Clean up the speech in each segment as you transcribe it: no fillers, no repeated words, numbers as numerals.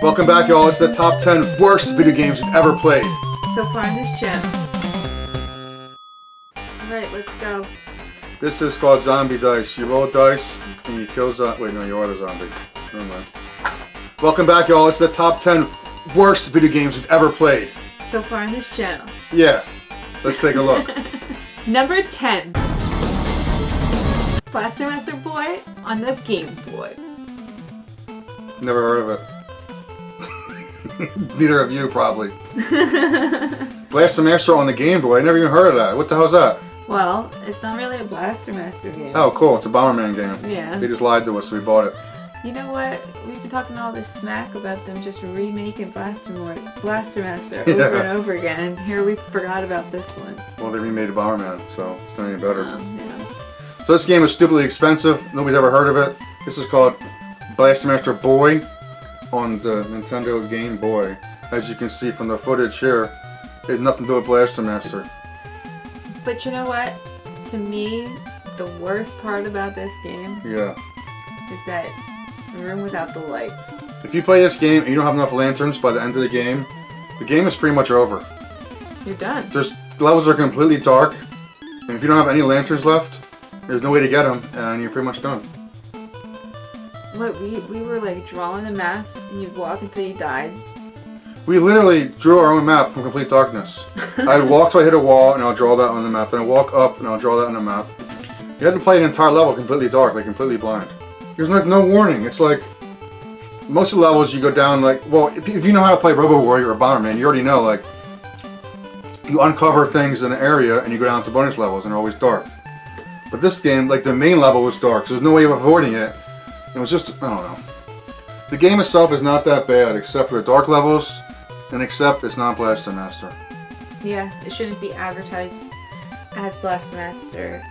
Welcome back, y'all. It's the top 10 worst video games you've ever played. So far on this channel. Alright, let's go. This is called Zombie Dice. You roll dice and you kill Wait, no, you are the zombie. Never mind. Welcome back, y'all. It's the top 10 worst video games you've ever played. So far on this channel. Yeah. Let's take a look. Number 10. Blaster Master Boy on the Game Boy. Never heard of it. Neither of you, probably. Blaster Master on the Game Boy. I never even heard of that. What the hell's that? Well, it's not really a Blaster Master game. Oh, cool. It's a Bomberman game. Yeah. They just lied to us, so we bought it. You know what? We've been talking all this smack about them just remaking Blaster Master over and over again, and here we forgot about this one. Well, they remade Bomberman, so it's not any better. Yeah. So this game is stupidly expensive. Nobody's ever heard of it. This is called Blaster Master Boy on the Nintendo Game Boy. As you can see from the footage here, it has nothing to do with Blaster Master. But you know what? To me, the worst part about this game is that room without the lights. If you play this game and you don't have enough lanterns by the end of the game is pretty much over. You're done. The levels are completely dark, and if you don't have any lanterns left, there's no way to get them, and you're pretty much done. What, we were like drawing a map, and you'd walk until you died? We literally drew our own map from complete darkness. I'd walk till I hit a wall, and I'll draw that on the map. Then I'd walk up, and I'll draw that on the map. You had to play an entire level completely dark, like completely blind. There's like no warning. It's like, most of the levels you go down like, well, if you know how to play Robo Warrior or Bomberman, you already know, like, you uncover things in an area, and you go down to bonus levels, and they're always dark. But this game, like, the main level was dark, so there's no way of avoiding it. It was just, I don't know. The game itself is not that bad, except for the dark levels, and except it's not Blaster Master. Yeah, it shouldn't be advertised as Blaster Master.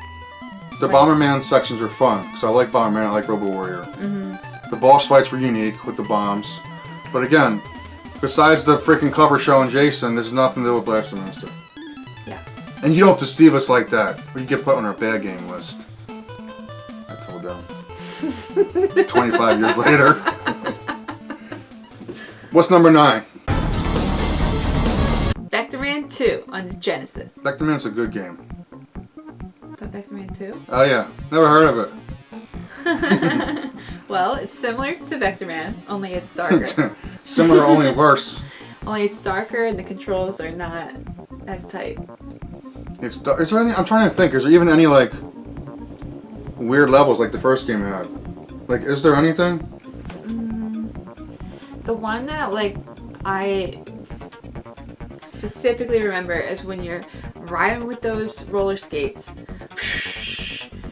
The Bomberman sections are fun, because I like Bomberman, I like Robo Warrior. The boss fights were unique with the bombs. But again, besides the freaking cover showing Jason, there's nothing to do with Blaster Master. Yeah. And you don't deceive us like that, or you get put on our bad game list. I told them. 25 years later. What's number 9? Vectorman 2 on the Genesis. Vectorman's a good game. But Vectorman 2? Oh yeah, never heard of it. Well, it's similar to Vectorman, only it's darker. Similar, only worse. Only it's darker and the controls are not as tight. Is there any? I'm trying to think. Is there even any like weird levels like the first game had? Like, is there anything? The one that like I specifically remember is when you're riding with those roller skates.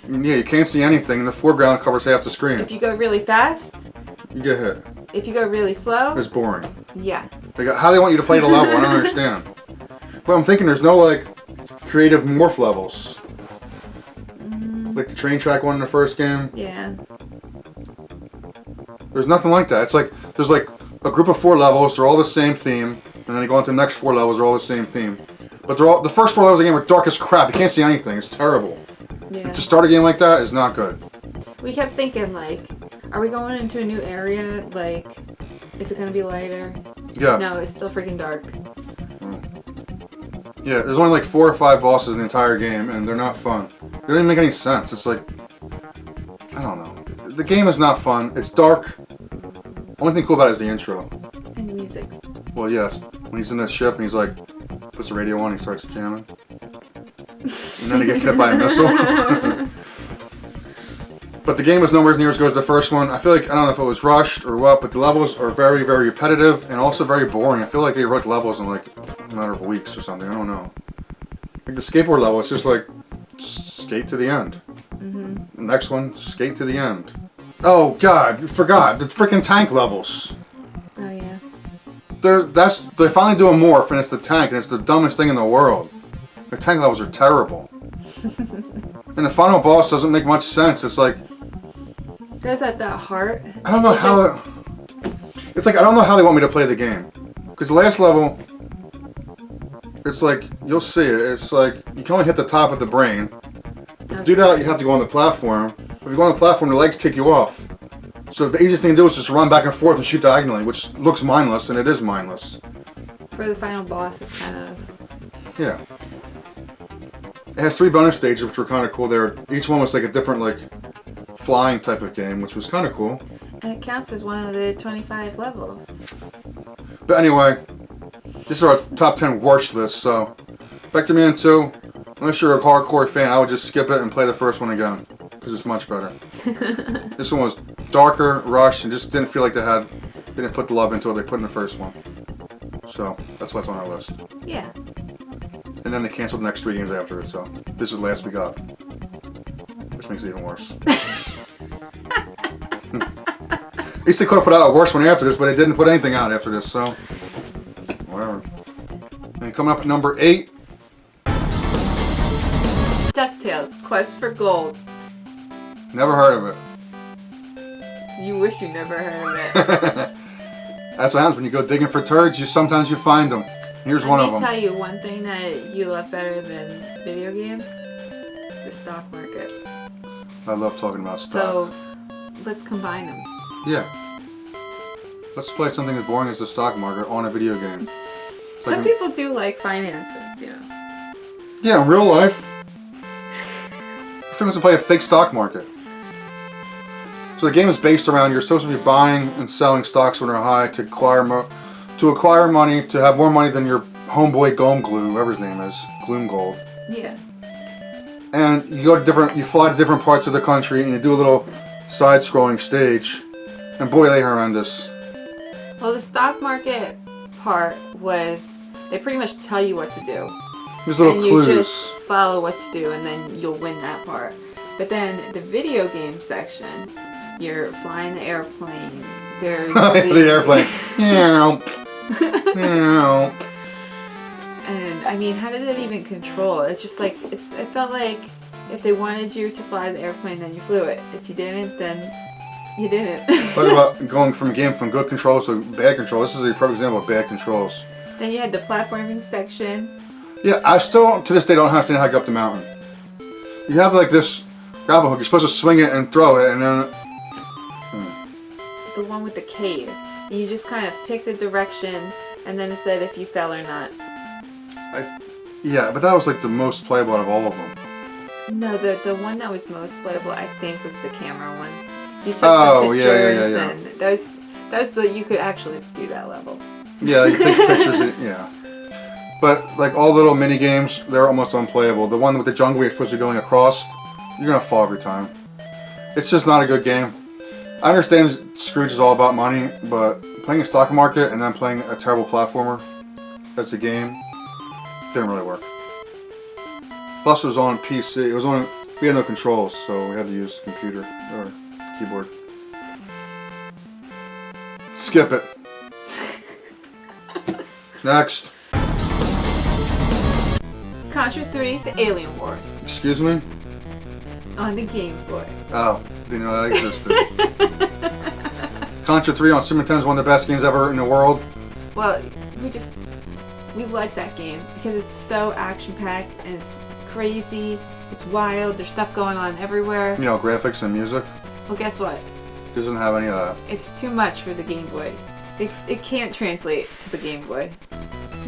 Yeah, you can't see anything, and the foreground covers half the screen. If you go really fast, You get hit. If you go really slow, It's boring. Yeah. How they want you to play the level, I don't understand. But I'm thinking there's no like creative morph levels. Like the train track one in the first game. Yeah. There's nothing like that. It's like there's like a group of 4 levels. They're all the same theme, and then you go on to the next 4 levels. They're all the same theme. But they're all the first 4 levels of the game are dark as crap. You can't see anything. It's terrible. Yeah. To start a game like that is not good. We kept thinking like, are we going into a new area? Like, is it gonna be lighter? Yeah. No, it's still freaking dark. Yeah, there's only like 4 or 5 bosses in the entire game, and they're not fun. They don't even make any sense. It's like, I don't know. The game is not fun. It's dark. Only thing cool about it is the intro. And the music. Well, yes. When he's in that ship and he's like, puts the radio on, he starts jamming. And then he gets hit by a missile. But the game was nowhere near as good as the first one. I feel like, I don't know if it was rushed or what, but the levels are very, very repetitive and also very boring. I feel like they wrote levels in like a matter of weeks or something. I don't know. Like the skateboard level, it's just like, skate to the end. The next one, skate to the end. Oh god, forgot. The freaking tank levels. Oh yeah. They finally do a morph and it's the tank and it's the dumbest thing in the world. The tank levels are terrible. And the final boss doesn't make much sense. It's like, There's that heart. I don't know how. It's like I don't know how they want me to play the game. Because the last level, it's like you'll see it. It's like you can only hit the top of the brain. To do that, you have to go on the platform. If you go on the platform, the legs kick you off. So the easiest thing to do is just run back and forth and shoot diagonally, which looks mindless, and it is mindless. For the final boss, it's kind of... Yeah. It has 3 bonus stages, which were kind of cool there. Each one was like a different, like, flying type of game, which was kind of cool. And it counts as one of the 25 levels. But anyway, this is our top 10 worst list, so Vector-Man 2, unless you're a hardcore fan, I would just skip it and play the first one again, because it's much better. This one was darker, rushed, and just didn't feel like they didn't put the love into what they put in the first one. So, that's what's on our list. Yeah. And then they canceled the next 3 games after it, so this is the last we got. Which makes it even worse. At least they could have put out a worse one after this, but they didn't put anything out after this, so whatever. And coming up at number 8. DuckTales, Quest for Gold. Never heard of it. You wish you never heard of it. That's what happens when you go digging for turds, sometimes you find them. Here's one of them. Let me tell you one thing that you love better than video games. The stock market. I love talking about stock. So, let's combine them. Yeah. Let's play something as boring as the stock market on a video game. Some people do like finances, you know. Yeah, in real life. You're supposed to play a fake stock market. So the game is based around you're supposed to be buying and selling stocks when they're high to acquire money, to have more money than your homeboy Gloom Glue, whoever his name is, Gloom Gold. Yeah. And you fly to different parts of the country and you do a little side-scrolling stage. And boy, they horrendous. Well, the stock market part was, they pretty much tell you what to do. There's little clues. And you just follow what to do and then you'll win that part. But then the video game section, you're flying the airplane. There's the airplane. And I mean, how did it even control? It's just like, it felt like if they wanted you to fly the airplane, then you flew it. If you didn't, then you didn't. Talk about going from a game from good controls to bad control. This is a perfect example of bad controls. Then you had the platforming section. Yeah, I still, to this day, don't understand how to get up the mountain. You have like this grapple hook, you're supposed to swing it and throw it, and then... The one with the cave. And you just kind of pick the direction, and then it said if you fell or not. Yeah, but that was like the most playable out of all of them. No, the one that was most playable, I think, was the camera one. You took some pictures, and that was the, you could actually do that level. Yeah, you take pictures, yeah. But like all little mini games, they're almost unplayable. The one with the jungle where you're supposed to be going across, you're gonna fall every time. It's just not a good game. I understand Scrooge is all about money, but playing a stock market and then playing a terrible platformer as a game didn't really work. Plus it was on PC. We had no controls, so we had to use computer or keyboard. Skip it. Next. Contra 3, The Alien Wars. Excuse me? On the Game Boy. Oh, didn't know that existed. Contra 3 on Super Nintendo is one of the best games ever in the world. Well, we like that game because it's so action-packed and it's crazy, it's wild, there's stuff going on everywhere. You know, graphics and music. Well, guess what? It doesn't have any of that. It's too much for the Game Boy. It can't translate to the Game Boy.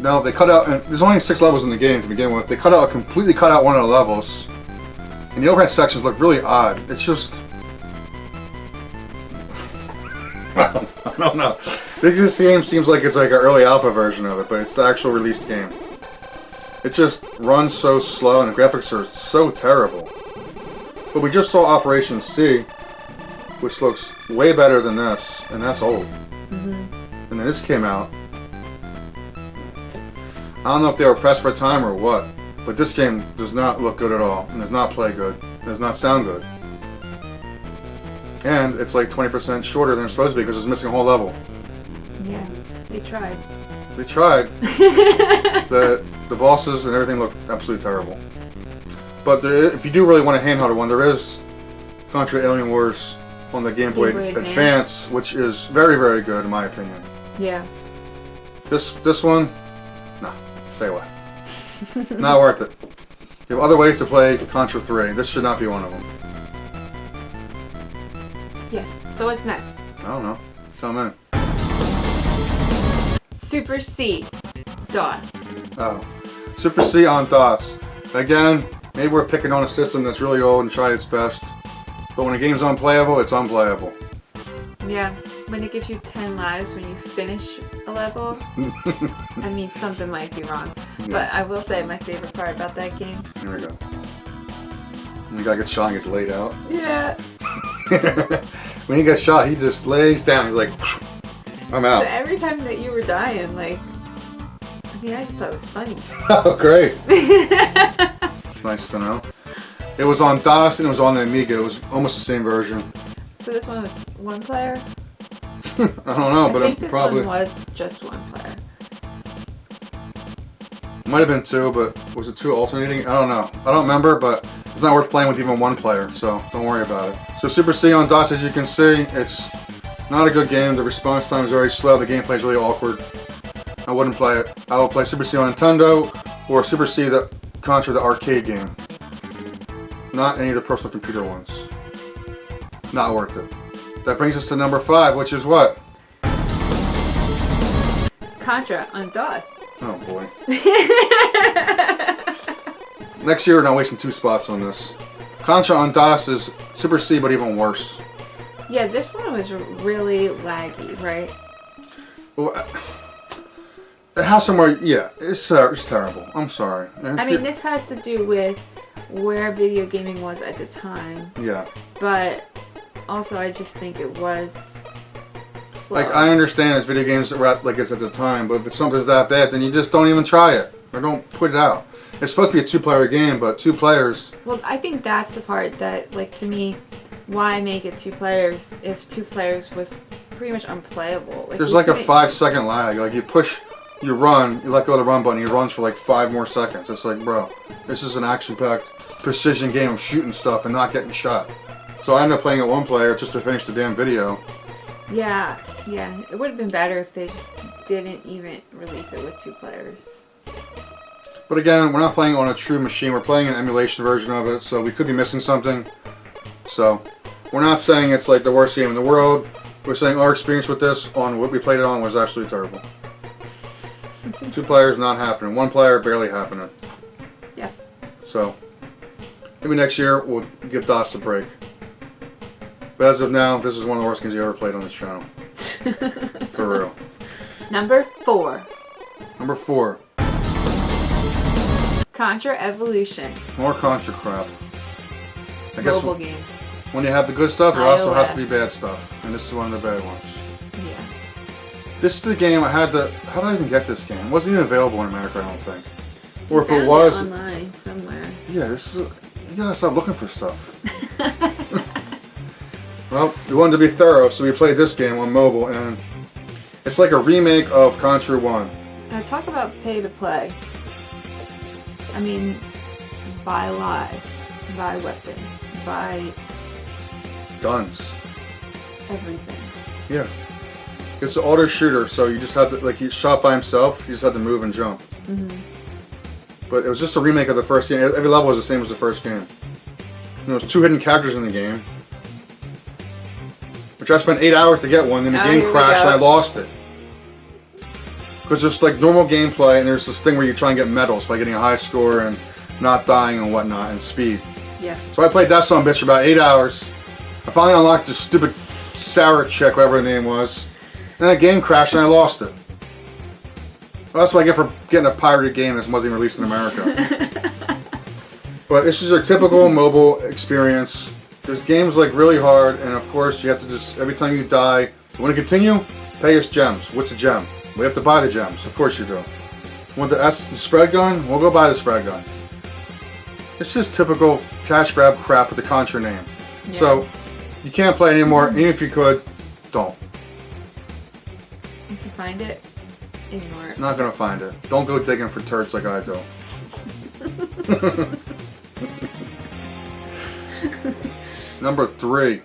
No, they cut out, and there's only 6 levels in the game to begin with. They completely cut out one of the levels. And the overhead sections look really odd. It's just... I don't know. This game seems like it's like an early alpha version of it, but it's the actual released game. It just runs so slow and the graphics are so terrible. But we just saw Operation C, which looks way better than this, and that's old. And then this came out. I don't know if they were pressed for time or what, but this game does not look good at all, and does not play good, and does not sound good. And it's like 20% shorter than it's supposed to be because it's missing a whole level. Yeah, they tried. They tried. The bosses and everything look absolutely terrible. But if you do really want a handheld one, there is Contra Alien Wars on the Game Boy Advance, which is very, very good in my opinion. Yeah. This one, no, stay away. Not worth it. You have other ways to play Contra 3. This should not be one of them. Yeah. So what's next? I don't know. Tell me. Super C. DOS. Oh. Super C on DOS. Again, maybe we're picking on a system that's really old and tried its best. But when a game's unplayable, it's unplayable. Yeah. When it gives you 10 lives when you finish a level, I mean, something might be wrong. Yeah. But I will say my favorite part about that game. Here we go. When the guy gets shot and gets laid out. Yeah. When he gets shot, he just lays down. He's like, I'm out. So every time that you were dying, like, I mean, I just thought it was funny. Oh, great. It's nice to know. It was on DOS and it was on the Amiga. It was almost the same version. So this one was one player? I don't know, but I think it this probably one was just one player. Might have been two, but was it two alternating? I don't know. I don't remember, but it's not worth playing with even one player, so don't worry about it. So Super C on DOS, as you can see, it's not a good game. The response time is very slow. The gameplay is really awkward. I wouldn't play it. I would play Super C on Nintendo or Super C the Contra, the arcade game. Not any of the personal computer ones. Not worth it. That brings us to number 5, which is what? Contra on DOS. Oh boy. Next year, we're not wasting 2 spots on this. Contra on DOS is Super C, but even worse. Yeah, this one was really laggy, right? Well, it has somewhere, yeah, it's terrible. I'm sorry. I mean, this has to do with where video gaming was at the time. Yeah. But also, I just think it was slow. Like, I understand it's video games like it's at the time, but if it's something's that bad, then you just don't even try it. Or don't put it out. It's supposed to be a 2-player game, but 2 players... Well, I think that's the part that, like, to me, why make it 2 players if 2 players was pretty much unplayable? Like, there's like a 5-second lag. Like, you push, you run, you let go of the run button, he runs for like 5 more seconds. It's like, bro, this is an action-packed precision game of shooting stuff and not getting shot. So I ended up playing it 1 player just to finish the damn video. Yeah. It would have been better if they just didn't even release it with 2 players. But again, we're not playing on a true machine. We're playing an emulation version of it, so we could be missing something. So, we're not saying it's like the worst game in the world. We're saying our experience with this on what we played it on was absolutely terrible. 2 players, not happening. 1 player, barely happening. Yeah. So, maybe next year we'll give DOS a break. But as of now, this is one of the worst games you ever played on this channel. For real. Number 4. Number 4. Contra Evolution. More Contra crap. I guess Mobile game. when you have the good stuff, there also has to be iOS. bad stuff. And this is one of the bad ones. Yeah. This is the game I had to... How did I even get this game? It wasn't even available in America, I don't think. Or if it was... online somewhere. Yeah, this is... You gotta stop looking for stuff. Well, we wanted to be thorough, so we played this game on mobile, and... It's like a remake of Contra 1. Now talk about pay to play. I mean, buy lives, buy weapons, buy... Guns. everything. Yeah. It's an auto shooter, so you just had to, like, he shot by himself, you just had to move and jump. But it was just a remake of the first game. Every level was the same as the first game. And there was 2 hidden characters in the game. Which I spent 8 hours to get one, then the game crashed and I lost it. Because there's like normal gameplay, and there's this thing where you try and get medals by getting a high score and not dying and whatnot, and speed. Yeah. So I played that son of a bitch for about 8 hours. I finally unlocked this stupid Sarah chick, whatever her name was. And the game crashed and I lost it. Well, that's what I get for getting a pirated game that wasn't even released in America. But this is your typical mobile experience. This game's like really hard, and of course you have to just, every time you die, you want to continue? Pay us gems. What's a gem? We have to buy the gems. Of course you do. Want the spread gun? We'll go buy the spread gun. It's just typical cash grab crap with the Contra name. Yeah. So, you can't play anymore. Even if you could, don't. If you find it, ignore it. Not gonna find it. Don't go digging for turds like I do. Number 3.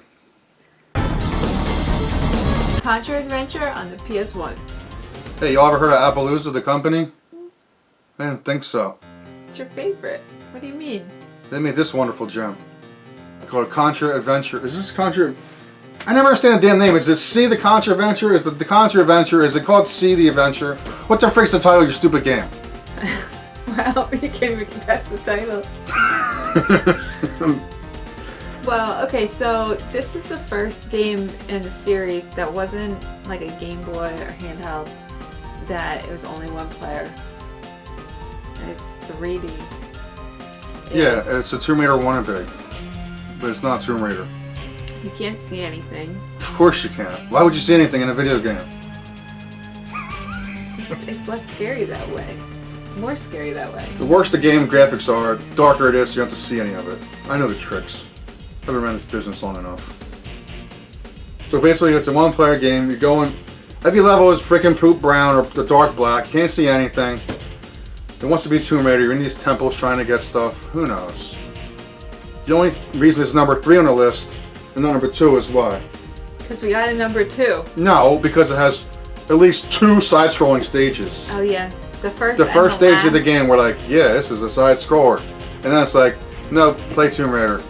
Contra Adventure on the PS1. Hey, y'all ever heard of Appaloosa, the company? I didn't think so. It's your favorite. What do you mean? They made this wonderful gem called Contra Adventure. Is this Contra I never understand the damn name. Is it C the Contra Adventure? Is it the Contra Adventure? Is it called C the Adventure? What the frick's the title of your stupid game? Wow, you can't even guess the title. Well, okay, so this is the first game in the series that wasn't like a Game Boy or handheld, that it was only one player. It's 3D. Yeah, it's a Tomb Raider wannabe. But it's not Tomb Raider. You can't see anything. Of course you can't. Why would you see anything in a video game? It's less scary that way. More scary that way. The worse the game graphics are, the darker it is, so you don't have to see any of it. I know the tricks. I've been around this business long enough. So basically, it's a one-player game. You're going... Every level is freaking poop brown or the dark black. You can't see anything. It wants to be Tomb Raider. You're in these temples trying to get stuff. Who knows? The only reason it's number 3 on the list and not number 2 is why? Because we got a number 2. No, because it has at least 2 side-scrolling stages. Oh yeah, the first stage of the game, we're like, yeah, this is a side-scroller. And then it's like, no, play Tomb Raider.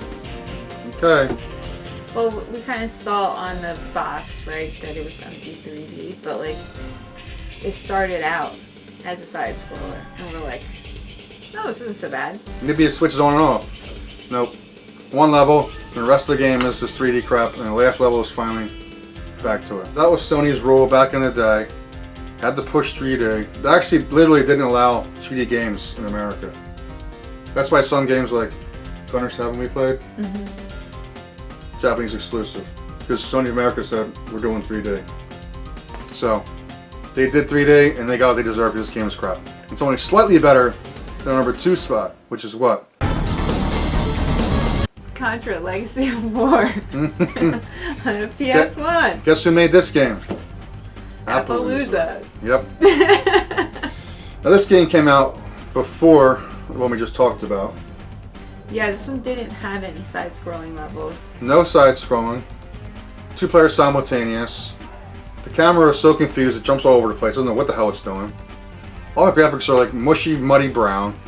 Okay. Well, we kind of saw on the box, right, that it was going to be 3D, but like, it started out as a side-scroller, and we're like, no, this isn't so bad. Maybe it switches on and off. Nope. One level, and the rest of the game is just 3D crap, and the last level is finally back to it. That was Sony's rule back in the day. Had to push 3D. They actually literally didn't allow 3D games in America. That's why some games like Gunner 7 we played, Japanese exclusive. Because Sony America said, we're doing 3D. So, they did 3D, and they got what they deserved because this game is crap. It's only slightly better than number 2 spot, which is what? Contra Legacy of War on a PS1. Guess who made this game? Appaloosa. Yep. Now this game came out before the one we just talked about. Yeah, this one didn't have any side-scrolling levels. No side-scrolling. 2 players simultaneous. The camera is so confused it jumps all over the place. I don't know what the hell it's doing. All the graphics are like mushy, muddy brown.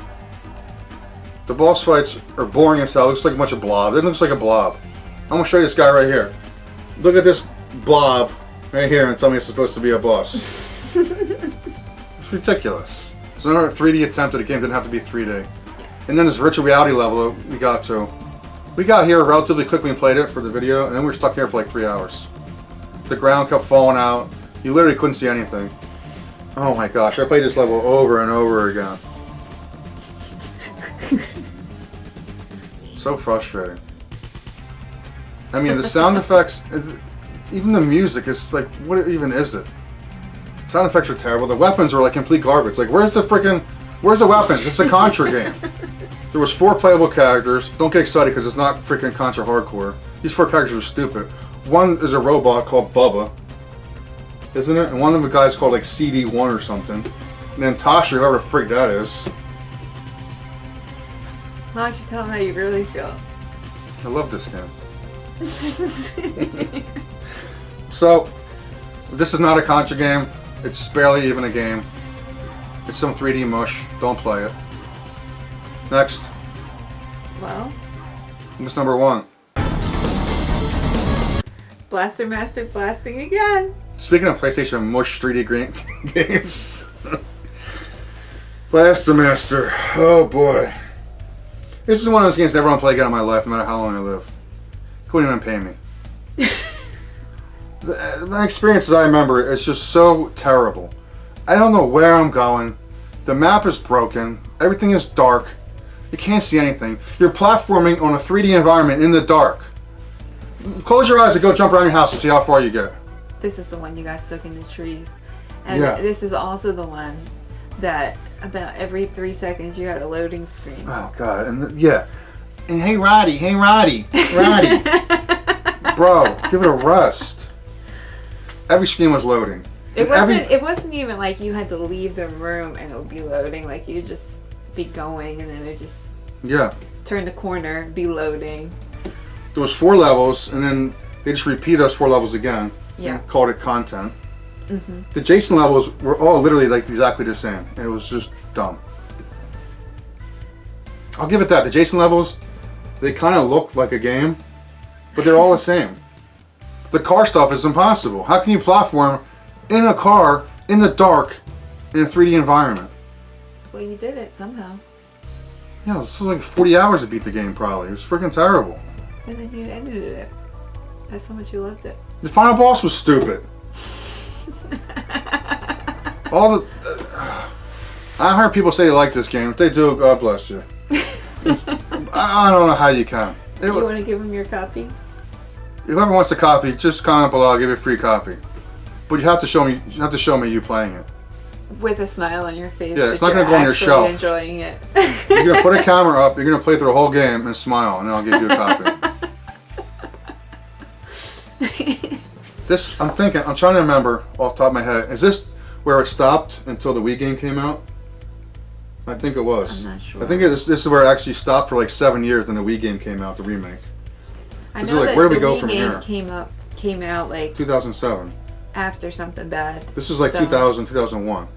The boss fights are boring as hell. It looks like a bunch of blob. It looks like a blob. I'm going to show you this guy right here. Look at this blob right here and tell me it's supposed to be a boss. It's ridiculous. So another 3D attempt at a game didn't have to be 3D. And then this virtual reality level that we got to. We got here relatively quickly and played it for the video, and then we were stuck here for like 3 hours. The ground kept falling out. You literally couldn't see anything. Oh my gosh, I played this level over and over again. So frustrating. I mean, the sound effects, even the music is like, what even is it? Sound effects are terrible. The weapons are like complete garbage. Like, where's the weapons? It's a Contra game. There was 4 playable characters. Don't get excited because it's not freaking Contra hardcore. These 4 characters are stupid. One is a robot called Bubba, isn't it? And one of the guys called like CD1 or something. And then Tasha, whoever the frick that is. Why don't you tell them how you really feel? I love this game. So, this is not a Contra game. It's barely even a game. It's some 3D mush. Don't play it. Next. Well, What's number 1? Blaster Master blasting again. Speaking of PlayStation mush 3D games. Blaster Master. Oh boy. This is one of those games I never want to play again in my life, no matter how long I live. Couldn't even pay me. The experience I remember is just so terrible. I don't know where I'm going. The map is broken. Everything is dark. You can't see anything. You're platforming on a 3D environment in the dark. Close your eyes and go jump around your house and see how far you get. This is the one you got stuck in the trees. And Yeah. this is also the one that about every 3 seconds you had a loading screen. Oh god, and yeah. And hey Roddy, Roddy. Bro, give it a rest. Every screen was loading. It wasn't even like you had to leave the room and it would be loading. Like you'd just be going and then it would just turn the corner, be loading. There was 4 levels, and then they just repeated those 4 levels again. Yeah. And called it content. The Jason levels were all literally like exactly the same, and it was just dumb. I'll give it that. The Jason levels, they kind of look like a game, but they're all the same. The car stuff is impossible. How can you platform in a car, in the dark, in a 3D environment? Well, you did it somehow. Yeah, this was like 40 hours to beat the game probably. It was freaking terrible. And then you edited it. That's how much you loved it. The final boss was stupid. All the... I heard people say they like this game. If they do, God bless you. I don't know how you can. You want to give them your copy? Whoever wants a copy, just comment below. I'll give you a free copy. But you have to show me. You have to show me you playing it. With a smile on your face. Yeah, it's not going to go on your shelf. Enjoying it. You're going to put a camera up. You're going to play through the whole game and smile, and then I'll give you a copy. This, I'm trying to remember off the top of my head. Is this where it stopped until the Wii game came out? I think it was. I'm not sure. I think this is where it actually stopped for like 7 years, then the Wii game came out, the remake. I know like, that where do we the go Wii from game here? came out like 2007. after something bad. This was like So- 2000, 2001.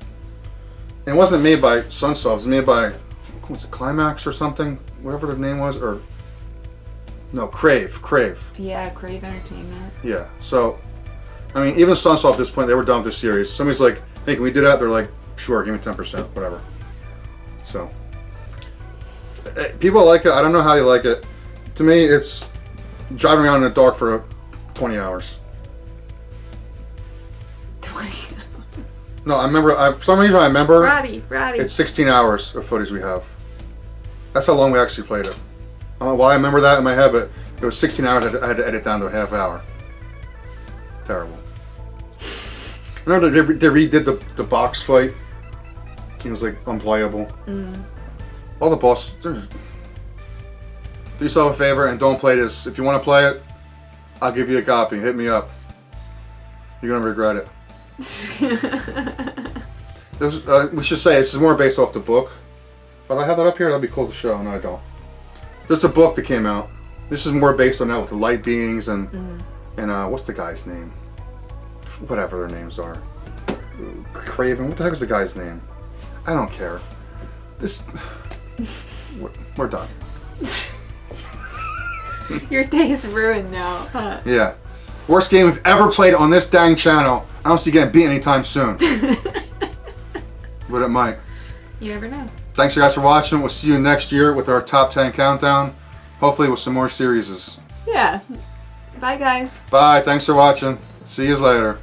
And it wasn't made by Sunsoft. It was made by, what's it, Climax or something? Whatever the name was, or no, Crave. Yeah, Crave Entertainment. Yeah. So, I mean, even Sunsoft at this point, they were done with this series. Somebody's like, "Hey, can we do that?" They're like, "Sure, give me 10%, whatever." So, people like it. I don't know how you like it. To me, it's driving around in the dark for 20 hours. 20. No, I remember. For some reason, I remember. Roddy. It's 16 hours of footage we have. That's how long we actually played it. I don't know why I remember that in my head, but it was 16 hours. I had to edit down to a half hour. Terrible. Remember they redid the box fight? It was like unplayable. All the boss. Do yourself a favor and don't play this. If you want to play it, I'll give you a copy. Hit me up. You're gonna regret it. We should say this is more based off the book. If I have that up here, that'd be cool to show. No, I don't. There's a book that came out. This is more based on that with the light beings and what's the guy's name? Whatever their names are. Craven. What the heck is the guy's name? I don't care. We're done. Your day's ruined now, huh? Yeah. Worst game we've ever played on this dang channel. I don't see you getting beat anytime soon. But it might. You never know. Thanks you guys for watching. We'll see you next year with our top 10 countdown. Hopefully with some more series. Yeah. Bye, guys. Bye. Thanks for watching. See you later.